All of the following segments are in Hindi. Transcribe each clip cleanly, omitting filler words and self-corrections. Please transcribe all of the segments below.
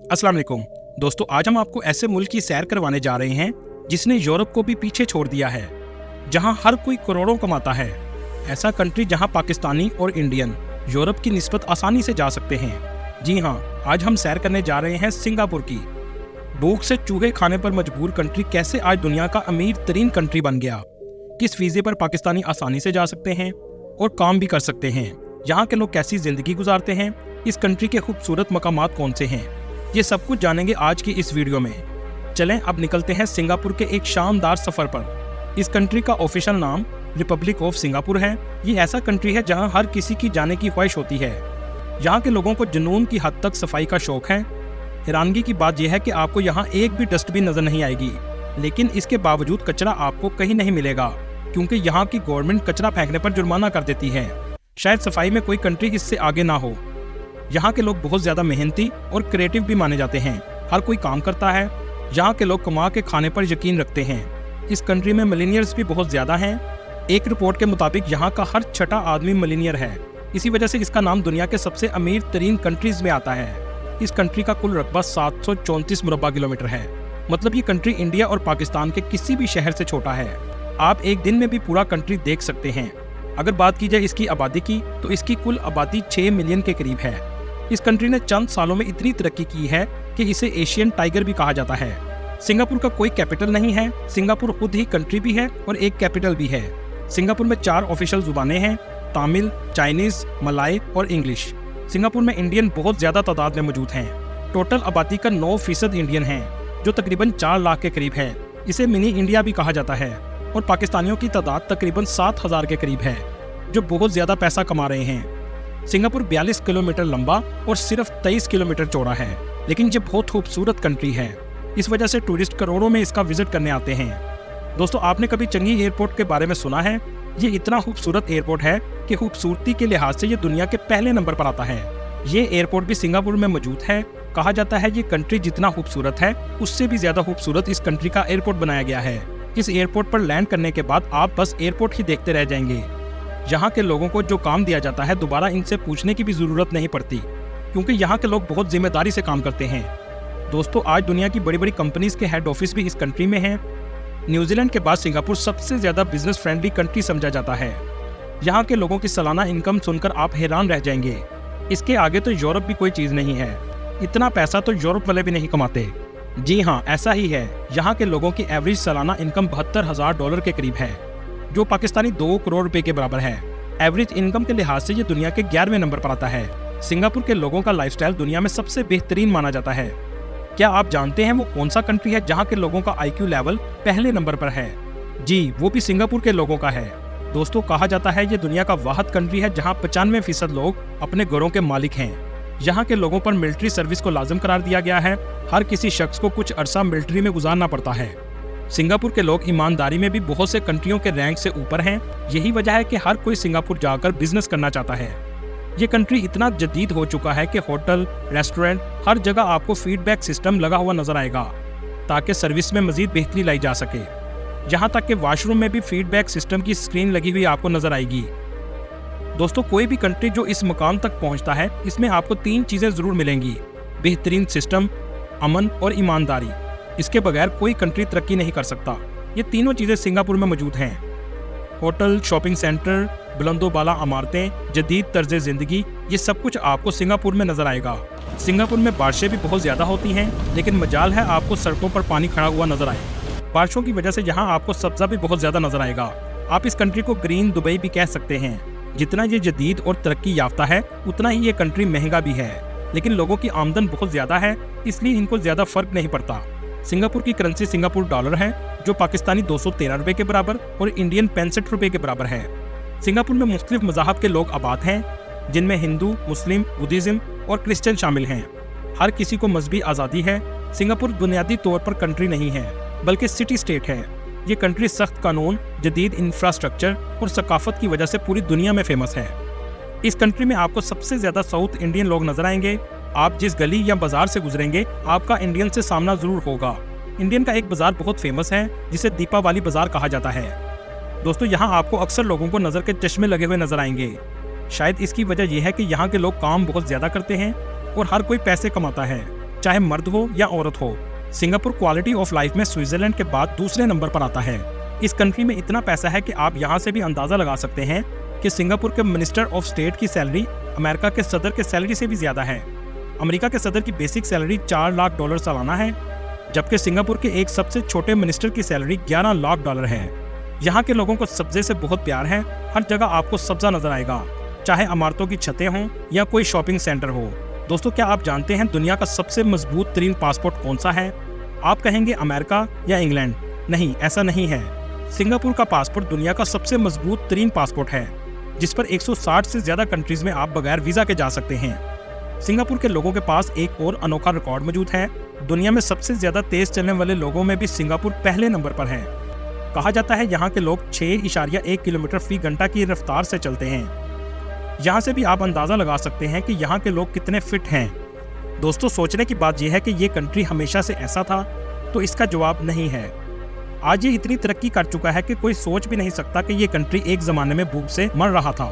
अस्सलाम वालेकुम दोस्तों, आज हम आपको ऐसे मुल्क की सैर करवाने जा रहे हैं जिसने यूरोप को भी पीछे छोड़ दिया है, जहां हर कोई करोड़ों कमाता है। ऐसा कंट्री जहां पाकिस्तानी और इंडियन यूरोप की निस्बत आसानी से जा सकते हैं। जी हां, आज हम सैर करने जा रहे हैं सिंगापुर की। भूख से चूहे खाने पर मजबूर कंट्री कैसे आज दुनिया का अमीर तरीन कंट्री बन गया। किस वीज़े पर पाकिस्तानी आसानी से जा सकते हैं और काम भी कर सकते हैं। यहाँ के लोग कैसी जिंदगी गुजारते हैं। इस कंट्री के खूबसूरत मकामात कौन से हैं, ये सब कुछ जानेंगे आज की इस वीडियो में। चलें अब निकलते हैं सिंगापुर के एक शानदार सफर पर। इस कंट्री का ऑफिशियल नाम रिपब्लिक ऑफ सिंगापुर है। ये ऐसा कंट्री है जहां हर किसी की जाने की ख्वाहिश होती है। यहाँ के लोगों को जुनून की हद तक सफाई का शौक है। हैरानगी की बात यह है कि आपको यहाँ एक भी डस्टबिन नजर नहीं आएगी, लेकिन इसके बावजूद कचरा आपको कहीं नहीं मिलेगा, क्योंकि यहाँ की गवर्नमेंट कचरा फेंकने पर जुर्माना कर देती है। शायद सफाई में कोई कंट्री इससे आगे ना हो। यहाँ के लोग बहुत ज्यादा मेहनती और क्रिएटिव भी माने जाते हैं। हर कोई काम करता है। यहाँ के लोग कमा के खाने पर यकीन रखते हैं। इस कंट्री में मिलीनियर्स भी बहुत ज्यादा हैं। एक रिपोर्ट के मुताबिक यहाँ का हर छठा आदमी मिलीनियर है। इसी वजह से इसका नाम दुनिया के सबसे अमीर तरीन कंट्रीज में आता है। इस कंट्री का कुल रकबा 734 मुरब्बा किलोमीटर है। मतलब ये कंट्री इंडिया और पाकिस्तान के किसी भी शहर से छोटा है। आप एक दिन में भी पूरा कंट्री देख सकते हैं। अगर बात की जाए इसकी आबादी की, तो इसकी कुल आबादी 6 मिलियन के करीब है। इस कंट्री ने चंद सालों में इतनी तरक्की की है कि इसे एशियन टाइगर भी कहा जाता है। सिंगापुर का कोई कैपिटल नहीं है। सिंगापुर खुद ही कंट्री भी है और एक कैपिटल भी है। सिंगापुर में 4 ऑफिशियल जुबानें हैं, तमिल, चाइनीज, मलाय और इंग्लिश। सिंगापुर में इंडियन बहुत ज्यादा तादाद में मौजूद हैं। टोटल आबादी का 9% इंडियन है, जो तकरीबन 4 लाख के करीब है। इसे मिनी इंडिया भी कहा जाता है। और पाकिस्तानियों की तादाद तकरीबन 7,000 के करीब है, जो बहुत ज्यादा पैसा कमा रहे हैं। सिंगापुर 42 किलोमीटर लंबा और सिर्फ 23 किलोमीटर चौड़ा है, लेकिन ये बहुत खूबसूरत कंट्री है। इस वजह से टूरिस्ट करोड़ों में इसका विजिट करने आते हैं। दोस्तों, आपने कभी चंगी एयरपोर्ट के बारे में सुना है? ये इतना खूबसूरत एयरपोर्ट है कि खूबसूरती के लिहाज से ये दुनिया के पहले नंबर पर आता है। ये एयरपोर्ट भी सिंगापुर में मौजूद है। कहा जाता है ये कंट्री जितना खूबसूरत है, उससे भी ज्यादा खूबसूरत इस कंट्री का एयरपोर्ट बनाया गया है। इस एयरपोर्ट पर लैंड करने के बाद आप बस एयरपोर्ट ही देखते रह जाएंगे। यहाँ के लोगों को जो काम दिया जाता है, दोबारा इनसे पूछने की भी जरूरत नहीं पड़ती, क्योंकि यहाँ के लोग बहुत जिम्मेदारी से काम करते हैं। दोस्तों, आज दुनिया की बड़ी बड़ी कंपनीज के हेड ऑफिस भी इस कंट्री में हैं। न्यूजीलैंड के बाद सिंगापुर सबसे ज्यादा बिजनेस फ्रेंडली कंट्री समझा जाता है। यहाँ के लोगों की सालाना इनकम सुनकर आप हैरान रह जाएंगे। इसके आगे तो यूरोप भी कोई चीज नहीं है। इतना पैसा तो यूरोप वाले भी नहीं कमाते। जी हाँ, ऐसा ही है। यहाँ के लोगों की एवरेज सालाना इनकम $72,000 के करीब है, जो पाकिस्तानी 2 करोड़ रुपए के बराबर है। एवरेज इनकम के लिहाज से ये दुनिया के 11वें नंबर पर आता है। सिंगापुर के लोगों का लाइफस्टाइल दुनिया में सबसे बेहतरीन माना जाता है। क्या आप जानते हैं वो कौन सा कंट्री है जहाँ के लोगों का IQ लेवल पहले नंबर पर है? जी, वो भी सिंगापुर के लोगों का है। दोस्तों, कहा जाता है ये दुनिया का वाहिद कंट्री है जहाँ 95% लोग अपने घरों के मालिक हैं। यहाँ के लोगों पर मिलिट्री सर्विस को लाजम करार दिया गया है। हर किसी शख्स को कुछ अरसा मिलिट्री में गुजारना पड़ता है। सिंगापुर के लोग ईमानदारी में भी बहुत से कंट्रियों के रैंक से ऊपर हैं। यही वजह है कि हर कोई सिंगापुर जाकर बिजनेस करना चाहता है। ये कंट्री इतना जदीद हो चुका है कि होटल, रेस्टोरेंट, हर जगह आपको फीडबैक सिस्टम लगा हुआ नजर आएगा, ताकि सर्विस में मजीद बेहतरी लाई जा सके। यहाँ तक कि वॉशरूम में भी फीडबैक सिस्टम की स्क्रीन लगी हुई आपको नजर आएगी। दोस्तों, कोई भी कंट्री जो इस मुकाम तक पहुँचता है, इसमें आपको 3 चीजें जरूर मिलेंगी: बेहतरीन सिस्टम, अमन और ईमानदारी। इसके बगैर कोई कंट्री तरक्की नहीं कर सकता। ये तीनों चीजें सिंगापुर में मौजूद हैं। होटल, शॉपिंग सेंटर, बुलंदो बाला इमारतें, जदीद तर्ज जिंदगी, ये सब कुछ आपको सिंगापुर में नजर आएगा। सिंगापुर में बारिशें भी बहुत ज्यादा होती हैं, लेकिन मजाल है आपको सड़कों पर पानी खड़ा हुआ नजर आए। बारिशों की वजह से यहाँ आपको सब्जा भी बहुत ज्यादा नजर आएगा। आप इस कंट्री को ग्रीन दुबई भी कह सकते हैं। जितना ये जदीद और तरक्की याफ्ता है, उतना ही ये कंट्री महंगा भी है, लेकिन लोगों की आमदन बहुत ज्यादा है, इसलिए इनको ज्यादा फर्क नहीं पड़ता। सिंगापुर की करेंसी सिंगापुर डॉलर है, जो पाकिस्तानी 213 रुपए के बराबर और इंडियन 65 रुपए के बराबर है। सिंगापुर में मुख्तलिफ मज़ाहब के लोग आबाद हैं, जिनमें हिंदू, मुस्लिम, बुद्धिज्म और क्रिश्चियन शामिल हैं। हर किसी को मजहबी आज़ादी है। सिंगापुर बुनियादी तौर पर कंट्री नहीं है, बल्कि सिटी स्टेट है। ये कंट्री सख्त कानून, जदीद इंफ्रास्ट्रक्चर और सकाफत की वजह से पूरी दुनिया में फेमस है। इस कंट्री में आपको सबसे ज्यादा साउथ इंडियन लोग नजर आएंगे। आप जिस गली या बाजार से गुजरेंगे, आपका इंडियन से सामना जरूर होगा। इंडियन का एक बाजार बहुत फेमस है, जिसे दीपावली बाजार कहा जाता है। दोस्तों, यहाँ आपको अक्सर लोगों को नजर के चश्मे लगे हुए नजर आएंगे। शायद इसकी वजह यह है कि यहाँ के लोग काम बहुत ज्यादा करते हैं और हर कोई पैसे कमाता है। चाहे मर्द हो या औरत हो। सिंगापुर क्वालिटी ऑफ लाइफ में स्विट्जरलैंड के बाद दूसरे नंबर पर आता है। इस कंट्री में इतना पैसा है कि आप यहाँ से भी अंदाजा लगा सकते हैं कि सिंगापुर के मिनिस्टर ऑफ स्टेट की सैलरी अमेरिका के सदर के सैलरी से भी ज्यादा है। अमेरिका के सदर की बेसिक सैलरी $4 लाख सालाना है, जबकि सिंगापुर के एक सबसे छोटे मिनिस्टर की सैलरी $11 लाख है। यहाँ के लोगों को सब्जे से बहुत प्यार है। हर जगह आपको सब्जा नजर आएगा, चाहे इमारतों की छतें हों या कोई शॉपिंग सेंटर हो। दोस्तों, क्या आप जानते हैं दुनिया का सबसे मजबूत तरीन पासपोर्ट कौन सा है? आप कहेंगे अमेरिका या इंग्लैंड। नहीं, ऐसा नहीं है। सिंगापुर का पासपोर्ट दुनिया का सबसे मजबूत तरीन पासपोर्ट है, जिस पर 160 से ज्यादा कंट्रीज में आप बगैर वीजा के जा सकते हैं। सिंगापुर के लोगों के पास एक और अनोखा रिकॉर्ड मौजूद है। दुनिया में सबसे ज्यादा तेज चलने वाले लोगों में भी सिंगापुर पहले नंबर पर है। कहा जाता है यहाँ के लोग 6.1 किलोमीटर फी घंटा की रफ्तार से चलते हैं। यहाँ से भी आप अंदाजा लगा सकते हैं कि यहाँ के लोग कितने फिट हैं। दोस्तों, सोचने की बात यह है कि ये कंट्री हमेशा से ऐसा था, तो इसका जवाब नहीं है। आज ये इतनी तरक्की कर चुका है कि कोई सोच भी नहीं सकता कि ये कंट्री एक जमाने में भूख से मर रहा था।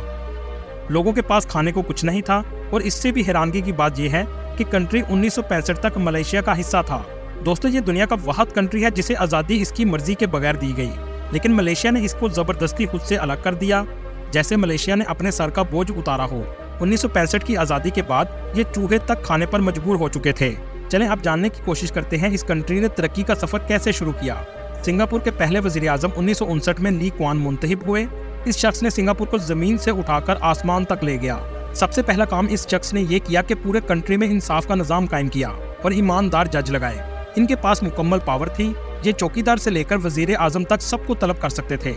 लोगों के पास खाने को कुछ नहीं था, और इससे भी हैरानगी की बात यह है कि कंट्री 1965 तक मलेशिया का हिस्सा था। दोस्तों, ये दुनिया का वाहिद कंट्री है जिसे आज़ादी इसकी मर्जी के बगैर दी गई, लेकिन मलेशिया ने इसको जबरदस्ती खुद से अलग कर दिया, जैसे मलेशिया ने अपने सर का बोझ उतारा हो। 1965 की आज़ादी के बाद ये चूहे तक खाने पर मजबूर हो चुके थे। चलें अब जानने की कोशिश करते हैं इस कंट्री ने तरक्की का सफर कैसे शुरू किया। सिंगापुर के पहले वजीर आजम 1959 में ली क्वान मुंतखब हुए। इस शख्स ने सिंगापुर को जमीन से उठाकर आसमान तक ले गया। सबसे पहला काम इस शख्स ने ये किया कि पूरे कंट्री में इंसाफ का निजाम कायम किया और ईमानदार जज लगाए। इनके पास मुकम्मल पावर थी। ये चौकीदार से लेकर वजीर आजम तक सबको तलब कर सकते थे।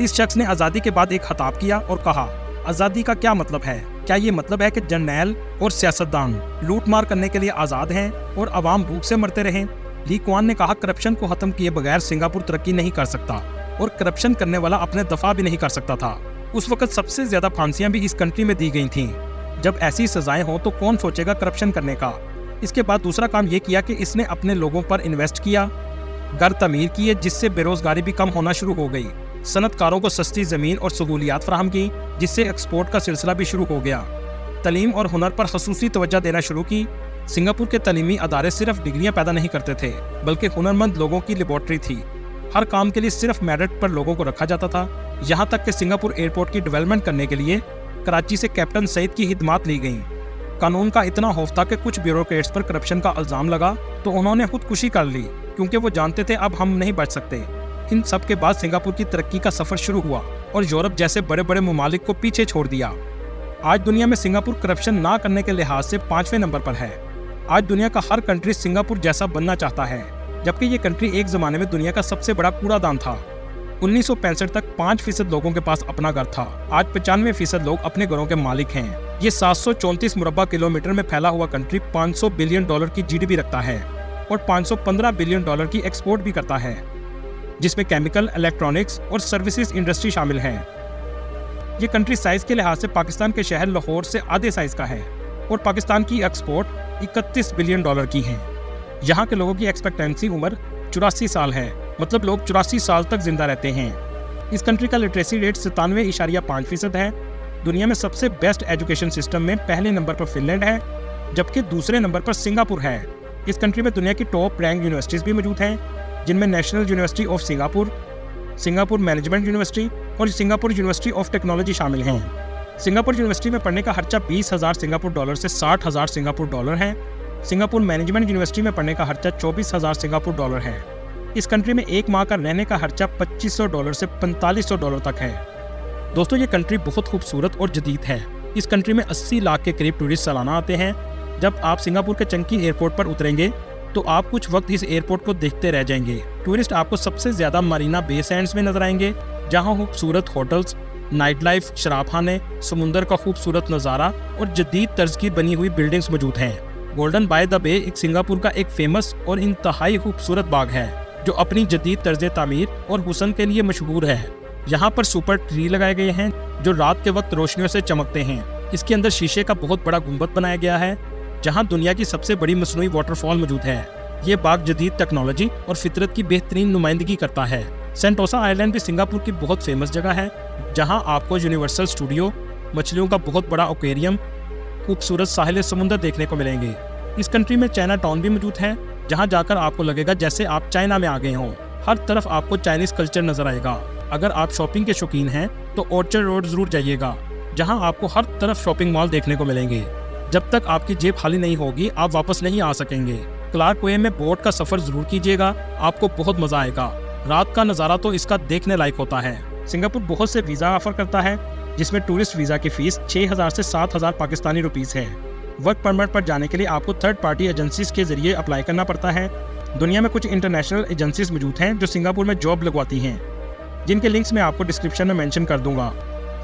इस शख्स ने आज़ादी के बाद एक खिताब किया और कहा, आज़ादी का क्या मतलब है? क्या ये मतलब है कि जर्नैल और सियासतदान लूट मार करने के लिए आज़ाद हैं और अवाम भूख से मरते रहें? ली क्वान ने कहा, करप्शन को खत्म किए बगैर सिंगापुर तरक्की नहीं कर सकता, और करप्शन करने वाला अपने दफा भी नहीं कर सकता था। उस वक्त सबसे ज्यादा फांसियां भी इस कंट्री में दी गई थीं। जब ऐसी सजाएं हो तो कौन सोचेगा करप्शन करने का? इसके बाद दूसरा काम ये किया कि इसने अपने लोगों पर इन्वेस्ट किया, घर तमीर किए, जिससे बेरोजगारी भी कम होना शुरू हो गई। सनतकारों को सस्ती ज़मीन और सहूलियात फराहम की, जिससे एक्सपोर्ट का सिलसिला भी शुरू हो गया। तलीम और हुनर पर खसूसी तवज्जो देना शुरू की। सिंगापुर के तलीमी अदारे सिर्फ डिग्रियां पैदा नहीं करते थे, बल्कि हुनरमंद लोगों की लेबॉर्ट्री थी। हर काम के लिए सिर्फ मेरिट पर लोगों को रखा जाता था। यहाँ तक कि सिंगापुर एयरपोर्ट की डेवलपमेंट करने के लिए कराची से कैप्टन सईद की हिदमात ली गई। कानून का इतना खौफ था कि कुछ ब्यूरोक्रेट्स पर करप्शन का इल्जाम लगा तो उन्होंने खुदकुशी कर ली, क्योंकि वो जानते थे अब हम नहीं बच सकते। इन सब के बाद सिंगापुर की तरक्की का सफर शुरू हुआ और यूरोप जैसे बड़े बड़े ममालिक को पीछे छोड़ दिया। आज दुनिया में सिंगापुर करप्शन ना करने के लिहाज से 5वें नंबर पर है। आज दुनिया का हर कंट्री सिंगापुर जैसा बनना चाहता है, जबकि ये कंट्री एक जमाने में दुनिया का सबसे बड़ा कूड़ादान था। 1965 तक 5% लोगों के पास अपना घर था। आज 95% लोग अपने घरों के मालिक हैं। ये 734 मुरब्बा किलोमीटर में फैला हुआ कंट्री $500 बिलियन की जीडीपी रखता है और $515 बिलियन की एक्सपोर्ट भी करता है, जिसमें केमिकल, इलेक्ट्रॉनिक्स और सर्विसेज इंडस्ट्री शामिल है। ये कंट्री साइज के लिहाज से पाकिस्तान के शहर लाहौर से आधे साइज का है और पाकिस्तान की एक्सपोर्ट $31 बिलियन की है। यहाँ के लोगों की एक्सपेक्टेंसी उम्र 84 साल है, मतलब लोग 84 साल तक जिंदा रहते हैं। इस कंट्री का लिटरेसी रेट 97.5% है। दुनिया में सबसे बेस्ट एजुकेशन सिस्टम में पहले नंबर पर फिनलैंड है, जबकि दूसरे नंबर पर सिंगापुर है। इस कंट्री में दुनिया की टॉप रैंक यूनिवर्सिटीज़ भी मौजूद हैं, जिनमें national university of Singapore, Singapore management university और सिंगापुर यूनिवर्सिटी ऑफ टेक्नोलॉजी शामिल हैं। सिंगापुर यूनिवर्सिटी में पढ़ने का खर्चा $20,000 सिंगापुर डॉलर से $60,000 सिंगापुर डॉलर है। सिंगापुर मैनेजमेंट यूनिवर्सिटी में पढ़ने का खर्चा $24,000 सिंगापुर डॉलर है। इस कंट्री में एक माह का रहने का खर्चा $2500 से $4500 तक है। दोस्तों, ये कंट्री बहुत खूबसूरत और जदीद है। इस कंट्री में 80 लाख के करीब टूरिस्ट सालाना आते हैं। जब आप सिंगापुर के चंकी एयरपोर्ट पर उतरेंगे तो आप कुछ वक्त इस एयरपोर्ट को देखते रह जाएंगे। टूरिस्ट आपको सबसे ज्यादा मरीना बे सैंड्स में नजर आएंगे, जहाँ खूबसूरत होटल्स, नाइट लाइफ, शराबखाने, समुंदर का खूबसूरत नज़ारा और जदीद तर्ज की बनी हुई बिल्डिंग्स मौजूद हैं। गोल्डन बाय द बे एक सिंगापुर का एक फेमस और इंतहाई खूबसूरत बाग है, जो अपनी जदीद तर्ज तामीर और हुस्न के लिए मशहूर है। यहाँ पर सुपर ट्री लगाए गए हैं जो रात के वक्त रोशनियों से चमकते हैं। इसके अंदर शीशे का बहुत बड़ा गुंबद बनाया गया है, जहाँ दुनिया की सबसे बड़ी मसनूई वाटरफॉल मौजूद है। ये बाग जदीद टेक्नोलॉजी और फितरत की बेहतरीन नुमाइंदगी करता है। सेंटोसा आइलैंड भी सिंगापुर की बहुत फेमस जगह है, जहाँ आपको यूनिवर्सल स्टूडियो, मछलियों का बहुत बड़ा एक्वेरियम, खूबसूरत साहिल समुंदर देखने को मिलेंगे। इस कंट्री में चाइना टाउन भी मौजूद है, जहां जाकर आपको लगेगा जैसे आप चाइना में आ गए हों। हर तरफ आपको चाइनीज कल्चर नजर आएगा। अगर आप शॉपिंग के शौकीन हैं तो ऑर्चर्ड रोड जरूर जाइएगा, जहां आपको हर तरफ शॉपिंग मॉल देखने को मिलेंगे। जब तक आपकी जेब खाली नहीं होगी आप वापस नहीं आ सकेंगे। क्लार्क वे में बोट का सफर जरूर कीजिएगा, आपको बहुत मजा आएगा। रात का नज़ारा तो इसका देखने लायक होता है। सिंगापुर बहुत से वीज़ा ऑफर करता है, जिसमें टूरिस्ट वीज़ा की फीस 6,000 से 7,000 पाकिस्तानी रुपीस है। वर्क परमिट पर जाने के लिए आपको थर्ड पार्टी एजेंसीज के जरिए अप्लाई करना पड़ता है। दुनिया में कुछ इंटरनेशनल एजेंसीज मौजूद हैं जो सिंगापुर में जॉब लगवाती हैं, जिनके लिंक्स मैं आपको डिस्क्रिप्शन में मेंशन कर दूंगा।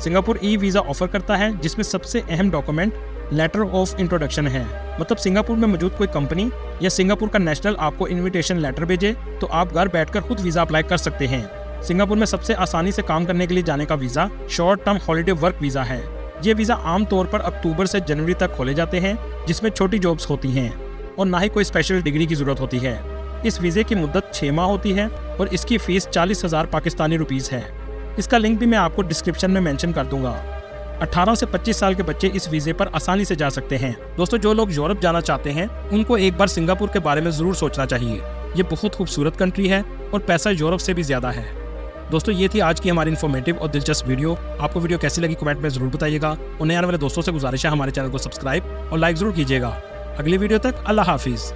सिंगापुर ई वीज़ा ऑफर करता है, जिसमें सबसे अहम डॉक्यूमेंट लेटर ऑफ इंट्रोडक्शन है। मतलब सिंगापुर में मौजूद कोई कंपनी या सिंगापुर का नेशनल आपको इन्विटेशन लेटर भेजे तो आप घर बैठकर खुद वीज़ा अप्लाई कर सकते हैं। सिंगापुर में सबसे आसानी से काम करने के लिए जाने का visa short term holiday work visa है। ये वीज़ा आमतौर पर अक्टूबर से जनवरी तक खोले जाते हैं, जिसमें छोटी जॉब्स होती हैं और ना ही कोई स्पेशल डिग्री की ज़रूरत होती है। इस वीज़े की मुद्दत 6 माह होती है और इसकी फ़ीस 40,000 पाकिस्तानी रुपीज़ है। इसका लिंक भी मैं आपको डिस्क्रिप्शन में मेंशन कर दूंगा। 18 से 25 साल के बच्चे इस वीज़े पर आसानी से जा सकते हैं। दोस्तों, जो लोग यूरोप जाना चाहते हैं उनको एक बार सिंगापुर के बारे में ज़रूर सोचना चाहिए। ये बहुत खूबसूरत कंट्री है और पैसा यूरोप से भी ज़्यादा है। दोस्तों, ये थी आज की हमारी इन्फॉर्मेटिव और दिलचस्प वीडियो। आपको वीडियो कैसी लगी कमेंट में ज़रूर बताइएगा और नए आने वाले दोस्तों से गुजारिश है हमारे चैनल को सब्सक्राइब और लाइक ज़रूर कीजिएगा। अगली वीडियो तक अल्लाह हाफिज़।